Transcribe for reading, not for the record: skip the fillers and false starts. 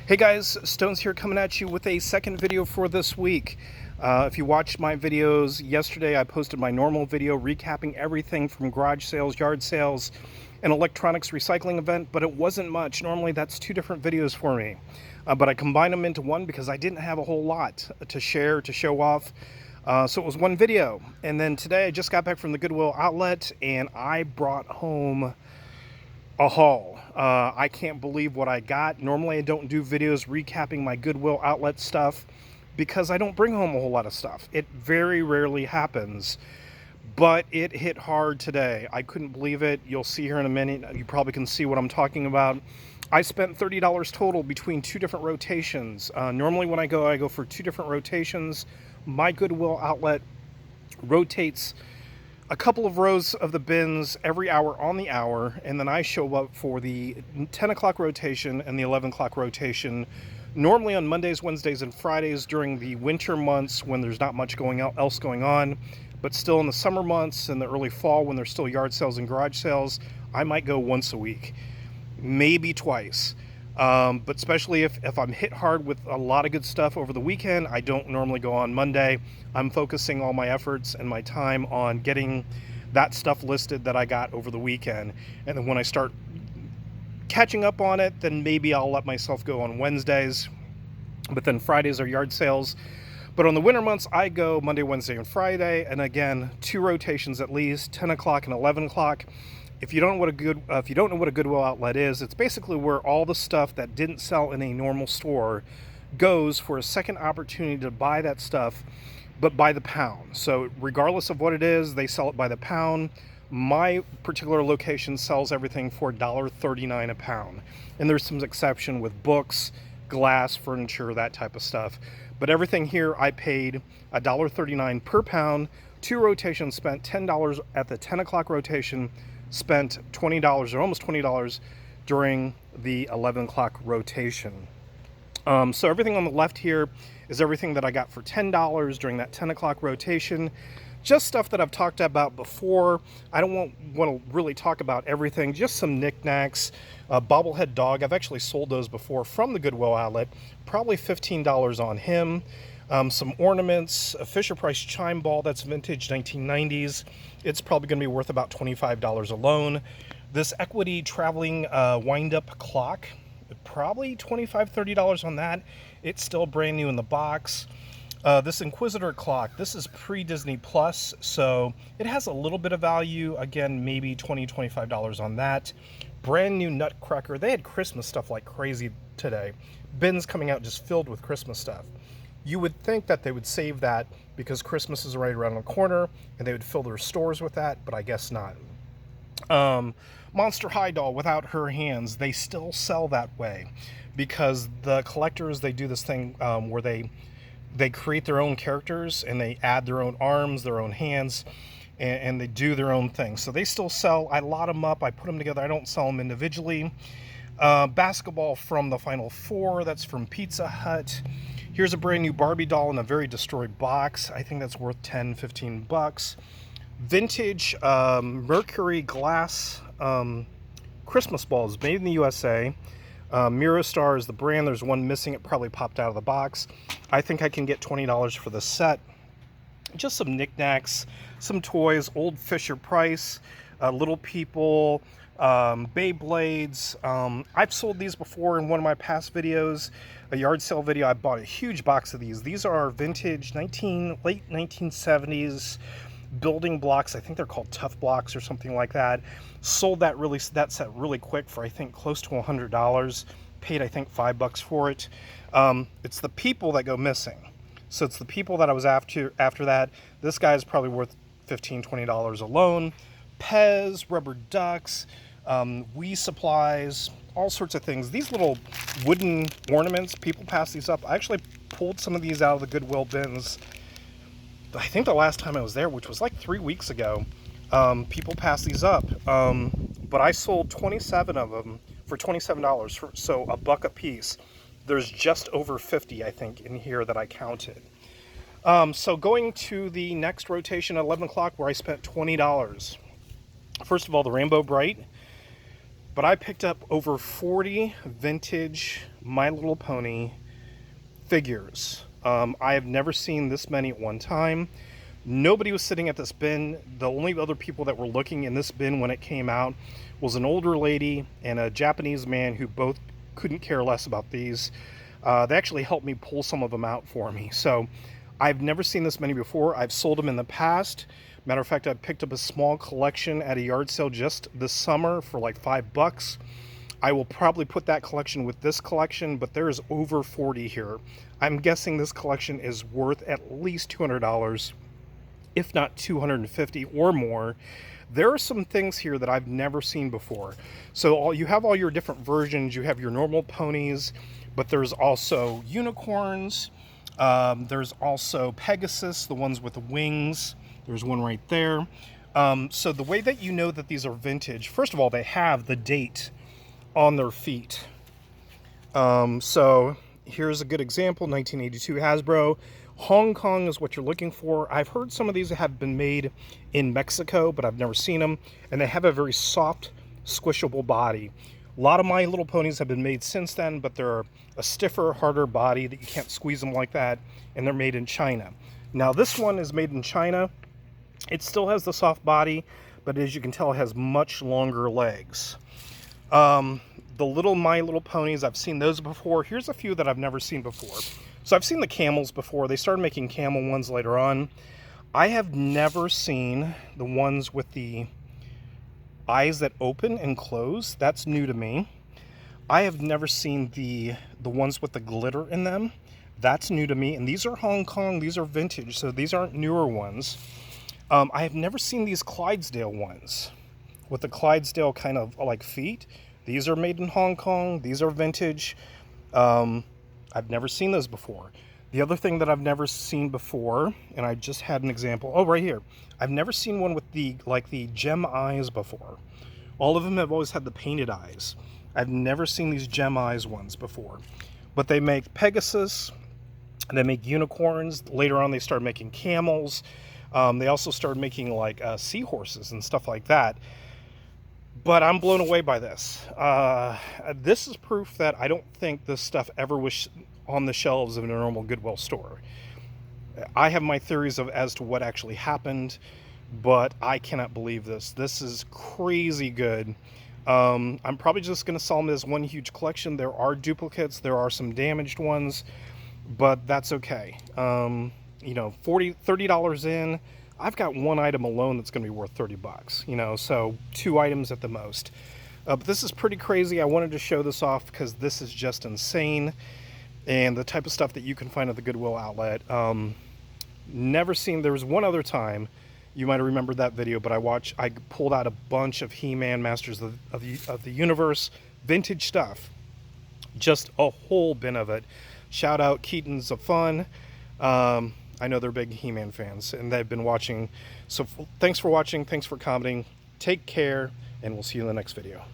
Hey guys, Stones here coming at you with a second video for this week. If you watched my videos yesterday, I posted my normal video recapping everything from garage sales, yard sales, and electronics recycling event, but it wasn't much. Normally that's two different videos for me. But I combined them into one because I didn't have a whole lot to share, to show off. So it was one video. And then today I just got back from the Goodwill Outlet and I brought home a haul. I can't believe what I got. Normally I don't do videos recapping my Goodwill Outlet stuff because I don't bring home a whole lot of stuff. It very rarely happens, but it hit hard today. I couldn't believe it. You'll see here in a minute. You probably can see what I'm talking about. I spent $30 total between two different rotations. Normally when I go for two different rotations. My Goodwill Outlet rotates a couple of rows of the bins every hour on the hour, and then I show up for the 10 o'clock rotation and the 11 o'clock rotation, normally on Mondays, Wednesdays, and Fridays during the winter months when there's not much else going on, but still in the summer months and the early fall when there's still yard sales and garage sales, I might go once a week, maybe twice. But especially if I'm hit hard with a lot of good stuff over the weekend, I don't normally go on Monday. I'm focusing all my efforts and my time on getting that stuff listed that I got over the weekend. And then when I start catching up on it, then maybe I'll let myself go on Wednesdays. But then Fridays are yard sales. But on the winter months, I go Monday, Wednesday, and Friday. And again, two rotations at least, 10 o'clock and 11 o'clock. If you don't know what a Goodwill Outlet is, it's basically where all the stuff that didn't sell in a normal store goes for a second opportunity to buy that stuff, but by the pound. So regardless of what it is, they sell it by the pound. My particular location sells everything for $1.39 a pound. And there's some exception with books, glass, furniture, that type of stuff. But everything here I paid $1.39 per pound. Two rotations, spent $10 at the 10 o'clock rotation, spent $20 or almost $20 during the 11 o'clock rotation. So everything on the left here is everything that I got for $10 during that 10 o'clock rotation. Just stuff that I've talked about before. I don't want to really talk about everything, just some knickknacks. Bobblehead dog, I've actually sold those before from the Goodwill Outlet, probably $15 on him. Some ornaments, a Fisher-Price chime ball that's vintage 1990s. It's probably going to be worth about $25 alone. This Equity traveling wind-up clock, probably $25, $30 on that. It's still brand new in the box. This Inquisitor clock, this is pre-Disney Plus, so it has a little bit of value. Again, maybe $20, $25 on that. Brand new Nutcracker. They had Christmas stuff like crazy today. Bins coming out just filled with Christmas stuff. You would think that they would save that because Christmas is right around the corner and they would fill their stores with that, but I guess not. Monster High doll without her hands, they still sell that way because the collectors, they do this thing where they create their own characters and they add their own arms, their own hands, and they do their own thing. So they still sell. I lot them up. I put them together. I don't sell them individually. Basketball from the Final Four. That's from Pizza Hut. Here's a brand new Barbie doll in a very destroyed box. I think that's worth 10, 15 bucks. Vintage Mercury glass Christmas balls made in the USA. Mirrostar is the brand. There's one missing. It probably popped out of the box. I think I can get $20 for the set. Just some knickknacks, some toys, old Fisher-Price, Little People, Beyblades. I've sold these before in one of my past videos, a yard sale video. I bought a huge box of these. These are vintage late 1970s building blocks. I think they're called Tough Blocks or something like that. Sold that set really quick for I think close to $100. Paid I think $5 for it. It's the people that go missing. So it's the people that I was after that. This guy is probably worth $15, $20 alone. Pez, rubber ducks, Wii supplies, all sorts of things. These little wooden ornaments, people pass these up. I actually pulled some of these out of the Goodwill bins, I think the last time I was there, which was like 3 weeks ago. People pass these up. But I sold 27 of them for $27, so a buck a piece. There's just over 50, I think, in here that I counted. So going to the next rotation at 11 o'clock where I spent $20. First of all, the Rainbow Bright. But I picked up over 40 vintage My Little Pony figures. I have never seen this many at one time. Nobody was sitting at this bin. The only other people that were looking in this bin when it came out was an older lady and a Japanese man who both couldn't care less about these. They actually helped me pull some of them out for me. So I've never seen this many before. I've sold them in the past. Matter of fact, I picked up a small collection at a yard sale just this summer for like $5. I will probably put that collection with this collection, but there's over 40 here. I'm guessing this collection is worth at least $200, if not $250 or more. There are some things here that I've never seen before. So you have all your different versions. You have your normal ponies, but there's also unicorns. There's also Pegasus, the ones with the wings. There's one right there. So the way that you know that these are vintage, first of all, they have the date on their feet. So here's a good example, 1982 Hasbro. Hong Kong is what you're looking for. I've heard some of these have been made in Mexico, but I've never seen them. And they have a very soft, squishable body. A lot of My Little Ponies have been made since then, but they're a stiffer, harder body that you can't squeeze them like that. And they're made in China. Now this one is made in China. It still has the soft body, but as you can tell, it has much longer legs. The little My Little Ponies, I've seen those before. Here's a few that I've never seen before. So I've seen the camels before. They started making camel ones later on. I have never seen the ones with the eyes that open and close. That's new to me. I have never seen the ones with the glitter in them. That's new to me. And these are Hong Kong. These are vintage, so these aren't newer ones. I have never seen these Clydesdale ones with the Clydesdale kind of like feet. These are made in Hong Kong. These are vintage. I've never seen those before. The other thing that I've never seen before, and I just had an example. Oh, right here. I've never seen one with the gem eyes before. All of them have always had the painted eyes. I've never seen these gem eyes ones before. But they make Pegasus. They make unicorns. Later on, they started making camels. They also started making like seahorses and stuff like that. But I'm blown away by this. This is proof that I don't think this stuff ever was on the shelves of a normal Goodwill store. I have my theories as to what actually happened, but I cannot believe this. This is crazy good. I'm probably just going to sell them as one huge collection. There are duplicates. There are some damaged ones, but that's okay. You know, $30 in. I've got one item alone that's going to be worth $30, you know, so 2 items at the most. But this is pretty crazy. I wanted to show this off because this is just insane. And the type of stuff that you can find at the Goodwill Outlet. Never seen, there was one other time, you might have remembered that video, but I pulled out a bunch of He-Man Masters of the Universe vintage stuff. Just a whole bin of it. Shout out Keaton's of Fun. I know they're big He-Man fans, and they've been watching. So thanks for watching. Thanks for commenting. Take care, and we'll see you in the next video.